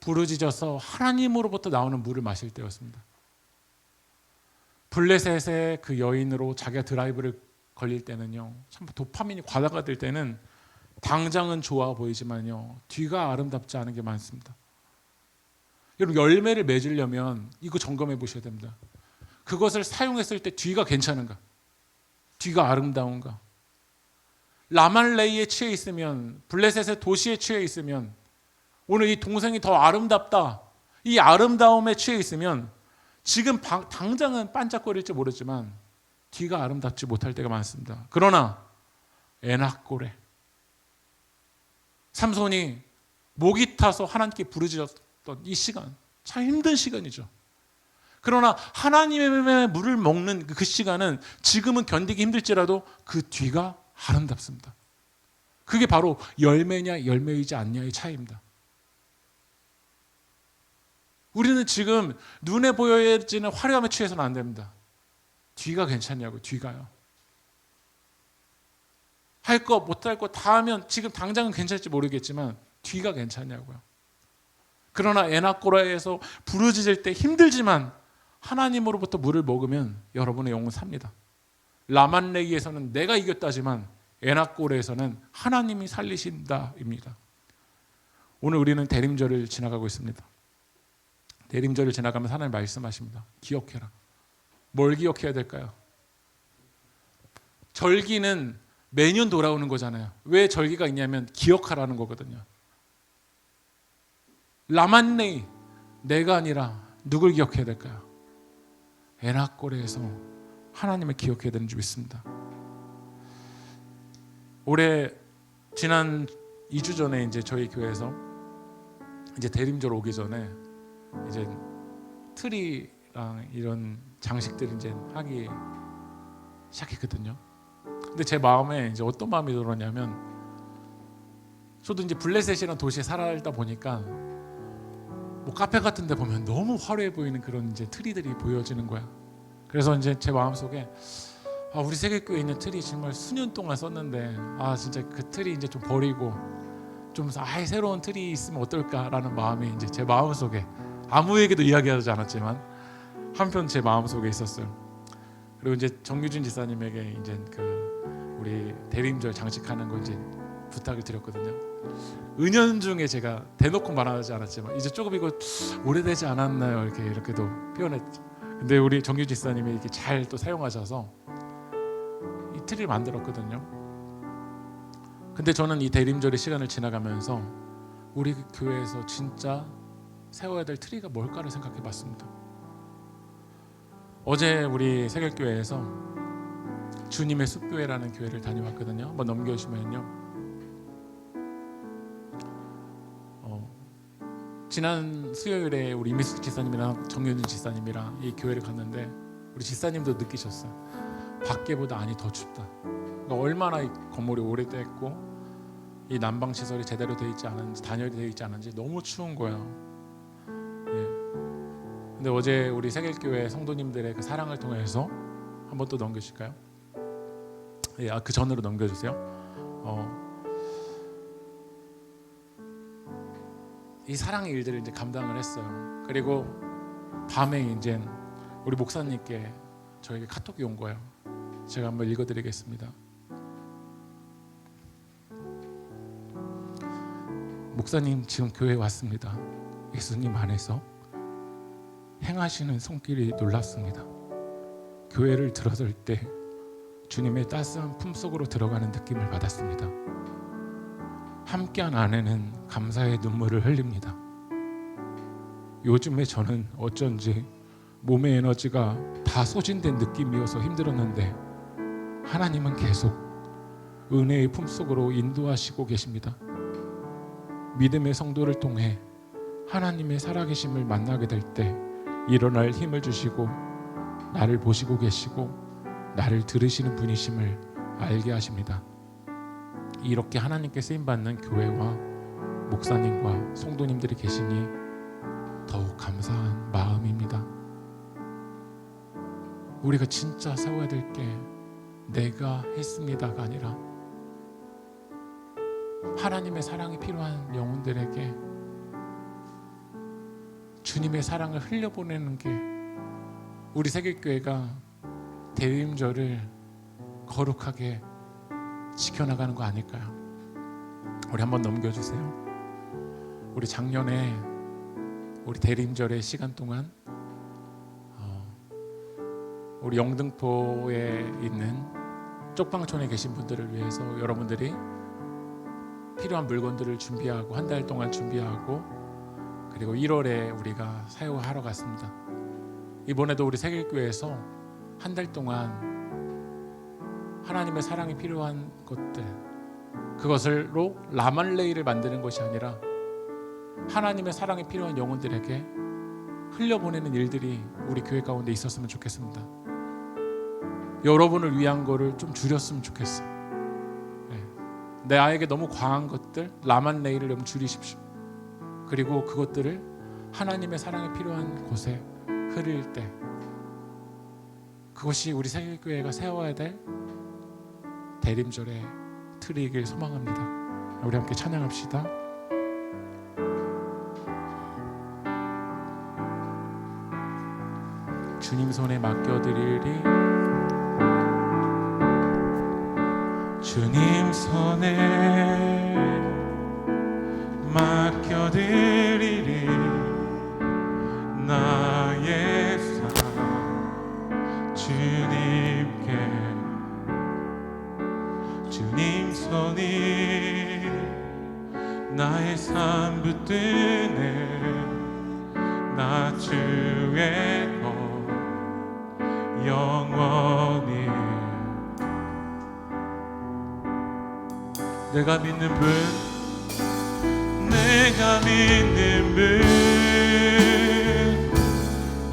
부르짖어서 하나님으로부터 나오는 물을 마실 때였습니다. 블레셋의 그 여인으로 자기가 드라이브를 걸릴 때는요, 참 도파민이 과다가 될 때는 당장은 좋아 보이지만요, 뒤가 아름답지 않은 게 많습니다. 여러분, 열매를 맺으려면 이거 점검해 보셔야 됩니다. 그것을 사용했을 때 뒤가 괜찮은가? 뒤가 아름다운가? 라말레이에 취해 있으면, 블레셋의 도시에 취해 있으면, 오늘 이 동생이 더 아름답다, 이 아름다움에 취해 있으면 지금 당장은 반짝거릴지 모르지만 뒤가 아름답지 못할 때가 많습니다. 그러나 에낙고레, 삼손이 목이 타서 하나님께 부르짖었던 이 시간, 참 힘든 시간이죠. 그러나 하나님의 물을 먹는 그 시간은 지금은 견디기 힘들지라도 그 뒤가 아름답습니다. 그게 바로 열매냐 열매이지 않냐의 차이입니다. 우리는 지금 눈에 보여지는 화려함에 취해서는 안 됩니다. 뒤가 괜찮냐고, 뒤가요. 할 거 못할 거 다 하면 지금 당장은 괜찮을지 모르겠지만 뒤가 괜찮냐고요. 그러나 에낙고라에서 부르짖을 때 힘들지만 하나님으로부터 물을 먹으면 여러분의 영혼 삽니다. 라만레이에서는 내가 이겼다지만 에낙고레에서는 하나님이 살리신다입니다. 오늘 우리는 대림절을 지나가고 있습니다. 대림절을 지나가면서 하나님 말씀하십니다. 기억해라. 뭘 기억해야 될까요? 절기는 매년 돌아오는 거잖아요. 왜 절기가 있냐면 기억하라는 거거든요. 라만레이, 내가 아니라 누굴 기억해야 될까요? 에낙고레에서 하나님을 기억해야 되는 줄 믿습니다. 올해 지난 2주 전에 이제 저희 교회에서 이제 대림절 오기 전에 이제 트리랑 이런 장식들 이제 하기 시작했거든요. 근데 제 마음에 이제 어떤 마음이 들었냐면, 저도 이제 블레셋이라는 도시에 살다 보니까 뭐 카페 같은 데 보면 너무 화려해 보이는 그런 이제 트리들이 보여지는 거야. 그래서 이제 제 마음속에 우리 세계교회에 있는 트리 정말 수년 동안 썼는데 진짜 그 트리 이제 좀 버리고 좀 아예 새로운 트리 있으면 어떨까라는 마음이 이제 제 마음속에, 아무에게도 이야기하지 않았지만 한편 제 마음속에 있었어요. 그리고 이제 정유진 지사님에게 이제 그 우리 대림절 장식하는 거 이제 부탁을 드렸거든요. 은연중에 제가 대놓고 말하지 않았지만 이제 조금 이거 오래되지 않았나요? 이렇게도 표현했죠. 근데 우리 정유진 지사님이 이렇게 잘 또 사용하셔서 이 트리를 만들었거든요. 근데 저는 이 대림절의 시간을 지나가면서 우리 교회에서 진짜 세워야 될 트리가 뭘까를 생각해 봤습니다. 어제 우리 세결교회에서 주님의 숲교회라는 교회를 다녀왔거든요. 한번 넘겨주시면요. 지난 수요일에 우리 이미숙 지사님이랑 정윤준 지사님이랑 이 교회를 갔는데 우리 지사님도 느끼셨어요. 밖에보다 안이 더 춥다. 그러니까 얼마나 이 건물이 오래됐고 이 난방 시설이 제대로 되어 있지 않은지, 단열이 되어 있지 않은지 너무 추운 거예요. 예. 근데 어제 우리 세길교회 성도님들의 그 사랑을 통해서 한번 또 넘겨주실까요? 예, 그 전으로 넘겨주세요. 이 사랑의 일들을 이제 감당을 했어요. 그리고 밤에 이제 우리 목사님께 저에게 카톡이 온 거예요. 제가 한번 읽어드리겠습니다. 목사님, 지금 교회에 왔습니다. 예수님 안에서 행하시는 손길이 놀랍습니다. 교회를 들어설 때 주님의 따스한 품속으로 들어가는 느낌을 받았습니다. 함께한 아내는 감사의 눈물을 흘립니다. 요즘에 저는 어쩐지 몸의 에너지가 다 소진된 느낌이어서 힘들었는데 하나님은 계속 은혜의 품속으로 인도하시고 계십니다. 믿음의 성도를 통해 하나님의 살아계심을 만나게 될 때 일어날 힘을 주시고 나를 보시고 계시고 나를 들으시는 분이심을 알게 하십니다. 이렇게 하나님께 쓰임받는 교회와 목사님과 성도님들이 계시니 더욱 감사한 마음입니다. 우리가 진짜 세워야 될 게 내가 했습니다가 아니라 하나님의 사랑이 필요한 영혼들에게 주님의 사랑을 흘려보내는 게 우리 세길교회가 대임절을 거룩하게 지켜나가는 거 아닐까요? 우리 한번 넘겨주세요. 우리 작년에 우리 대림절의 시간 동안 우리 영등포에 있는 쪽방촌에 계신 분들을 위해서 여러분들이 필요한 물건들을 준비하고 한 달 동안 준비하고 그리고 1월에 우리가 사용하러 갔습니다. 이번에도 우리 세길교회에서 한 달 동안 하나님의 사랑이 필요한 것들, 그것으로 라말레이를 만드는 것이 아니라 하나님의 사랑이 필요한 영혼들에게 흘려보내는 일들이 우리 교회 가운데 있었으면 좋겠습니다. 여러분을 위한 거를 좀 줄였으면 좋겠어요. 내 아이에게 너무 과한 것들, 라말레이를 좀 줄이십시오. 그리고 그것들을 하나님의 사랑이 필요한 곳에 흐릴 때 그것이 우리 세길교회가 세워야 될 대림절의 틀이길 소망합니다. 우리 함께 찬양합시다. 주님 손에 맡겨드리리, 주님 손에 맡겨드리리, 나의 삶 주님께. 주님 손이 나의 삶 붙드네, 나 주의 것 영원히. 내가 믿는 분, 내가 믿는 분,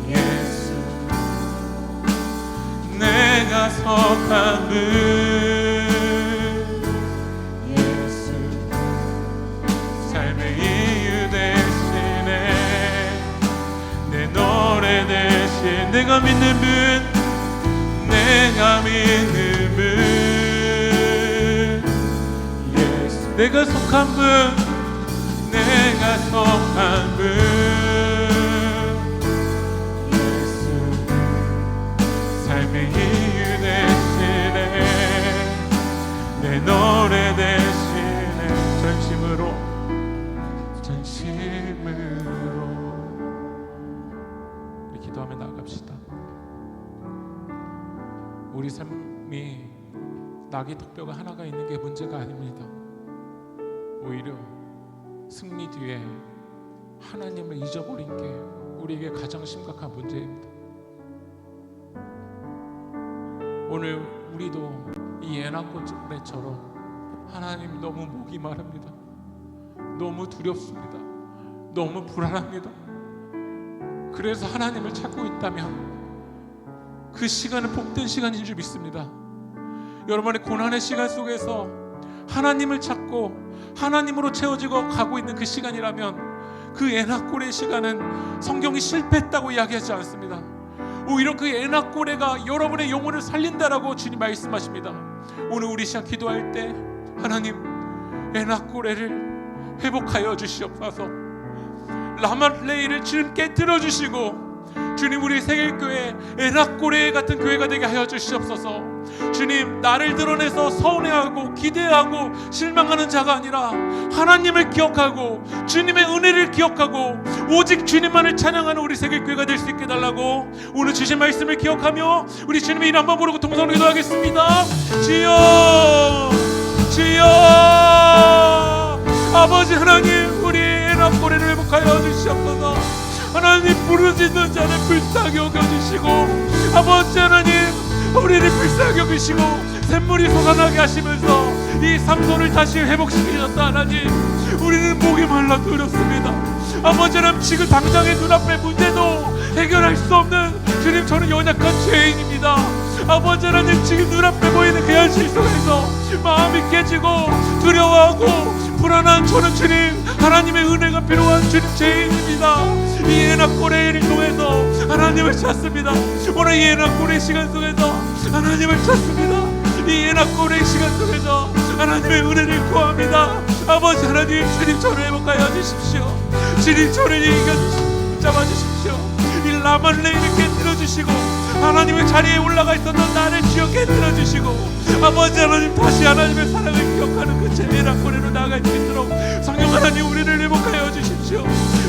예수. 내가 속한 분, 예수. 삶의 이유 대신에 내 노래 대신. 내가 믿는 분, 내가 믿는 분, 예수. 내가 속한 분, 내가 속한 분, 예수. 삶의 이유 대신에 내 노래 대신에 전심으로 우리 기도하며 나아갑시다. 우리 삶이 낙이 턱뼈가 하나가 있는 게 문제가 아닙니다. 오히려 승리 뒤에 하나님을 잊어버린 게 우리에게 가장 심각한 문제입니다. 오늘 우리도 이 애나꽃처럼 하나님 너무 목이 마릅니다. 너무 두렵습니다. 너무 불안합니다. 그래서 하나님을 찾고 있다면 그 시간은 복된 시간인 줄 믿습니다. 여러분의 고난의 시간 속에서 하나님을 찾고 하나님으로 채워지고 가고 있는 그 시간이라면 그 애나꼴의 시간은 성경이 실패했다고 이야기하지 않습니다. 오히려 그 애나꼴레가 여러분의 영혼을 살린다라고 주님 말씀하십니다. 오늘 우리 시간 기도할 때 하나님 애나꼴레를 회복하여 주시옵소서. 라말레이를 주님 깨뜨려 주시고 주님 우리 세계교회 애나꼴레 같은 교회가 되게 하여 주시옵소서. 주님 나를 드러내서 서운해하고 기대하고 실망하는 자가 아니라 하나님을 기억하고 주님의 은혜를 기억하고 오직 주님만을 찬양하는 우리 세계교회가 될 수 있게 달라고 오늘 주신 말씀을 기억하며 우리 주님의 이름 한번 부르고 동성으로 기도하겠습니다. 주여 주여 아버지 하나님 우리 애나꼴레를 회복하여 주시옵소서. 하나님 부르짖는 자를 불쌍히 여겨주시고 아버지 하나님 우리를 불쌍히 여기시고 샘물이 솟아나게 하시면서 이 삼손을 다시 회복시키셨다. 하나님 우리는 목이 말라 두렵습니다. 아버지 하나님 지금 당장의 눈앞의 문제도 해결할 수 없는 주님 저는 연약한 죄인입니다. 아버지 하나님 지금 눈앞에 보이는 그 현실 속에서 마음이 깨지고 두려워하고 불안한 저는 주님 하나님의 은혜가 필요한 주님 죄인입니다. 이 애나꼴레를 통해서 하나님을 찾습니다. 오늘 이 애나꼴레 시간 속에서 하나님을 찾습니다. 이 애나꼴레 시간 속에서 하나님의 은혜를 구합니다. 아버지 하나님 주님 저를 회복하여 주십시오. 주님 저를 잡아주십시오. 이 라말레이를 깨뜨려주시고 하나님의 자리에 올라가 있었던 나를 주여 깨뜨려주시고 아버지 하나님 다시 하나님의 사랑을 기억하는 그 애나꼴레로 나아갈 수 있도록 성령 하나님 우리를 회복하여 주십시오.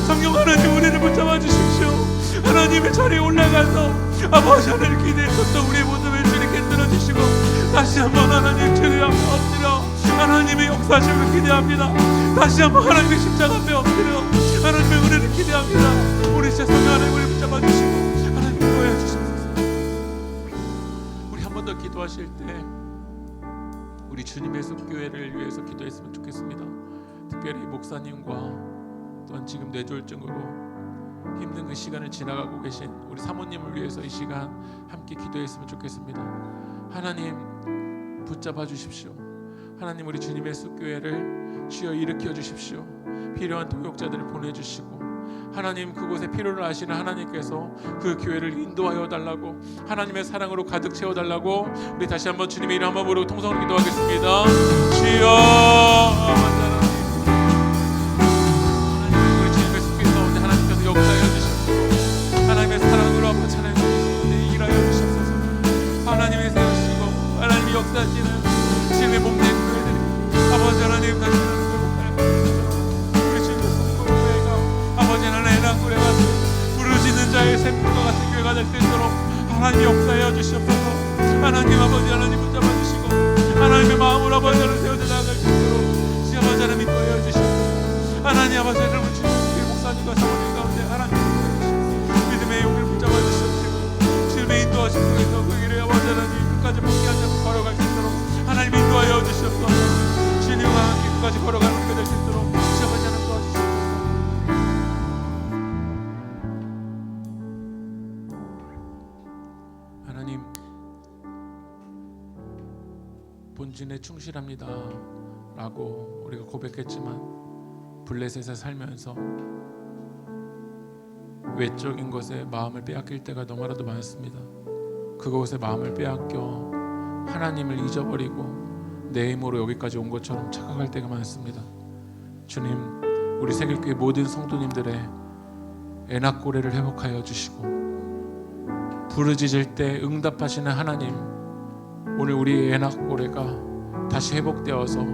성령 하나님 우리를 붙잡아 주십시오. 하나님의 자리에 올라가서 아버지 하나님 기대했었던 우리의 모습을 주님 깨뜨려 주시고 다시 한번 하나님 주님 앞에 엎드려 하나님의 역사심을 기대합니다. 다시 한번 하나님의 십자가 앞에 엎드려 하나님의 은혜를 기대합니다. 우리 진짜 성령 하나님 우리를 붙잡아 주시고 하나님 기도해 주십시오. 우리 한 번 더 기도하실 때 우리 주님의 숲교회를 위해서 기도했으면 좋겠습니다. 특별히 목사님과 또한 지금 뇌졸중으로 힘든 그 시간을 지나가고 계신 우리 사모님을 위해서 이 시간 함께 기도했으면 좋겠습니다. 하나님 붙잡아 주십시오. 하나님 우리 주님의 숲교회를 주여 일으켜 주십시오. 필요한 동역자들을 보내주시고 하나님 그곳에 필요를 아시는 하나님께서 그 교회를 인도하여 달라고 하나님의 사랑으로 가득 채워달라고 우리 다시 한번 주님의 이름 한번 부르고 통성으로 기도하겠습니다. 주여 역사하여 주시옵소서. 하나님의 사랑으로 아버지 찬양해 주시옵소서. 일하여 주시옵소서. 하나님의 세우시고 하나님이 역사하시는 지금의 몸된 교회들이 아버지 하나님 다시 회복하여 주시옵소서. 우리 주님의 성도교회가 아버지 하나님 애나꼴레 같은 부르짖는 자의 샘물과 같은 교회가 될 수 있도록 하나님 역사하여 주시옵소서. 하나님 아버지 하나님 붙잡아 주시고 하나님의 마음으로 아버지 하나님 세워져 나아갈 수 있도록 아버지 하나님 인도하여 주시옵소서. 하나님 아버지 하나님 목사님과 사모님 가운데 하나님 믿음의 용을 붙잡아 주시옵시고 주님의 인도하심 속에서 그 길을 아버지 하나님 끝까지 포기하지 않고 걸어갈 수 있도록 하나님 인도하여 주시옵소서. 주님과 함께 끝까지 걸어가는 게 될 수 있도록 아버지 하나님 도와주시옵소서. 하나님 본진에 충실합니다 라고 우리가 고백했지만 블레셋에 살면서 외적인 것에 마음을 빼앗길 때가 너무나도 많습니다. 그것에 마음을 빼앗겨 하나님을 잊어버리고 내 힘으로 여기까지 온 것처럼 착각할 때가 많습니다. 주님 우리 세계교회 모든 성도님들의 애나꼴레를 회복하여 주시고 부르짖을 때 응답하시는 하나님 오늘 우리 애나꼴레가 다시 회복되어서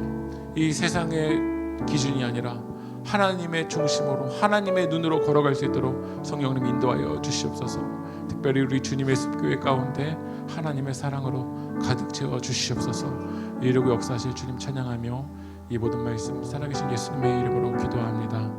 이 세상의 기준이 아니라 하나님의 중심으로 하나님의 눈으로 걸어갈 수 있도록 성령님 인도하여 주시옵소서. 특별히 우리 주님의 숲교회 가운데 하나님의 사랑으로 가득 채워 주시옵소서. 이루고 역사하실 주님 찬양하며 이 모든 말씀 살아계신 예수님의 이름으로 기도합니다.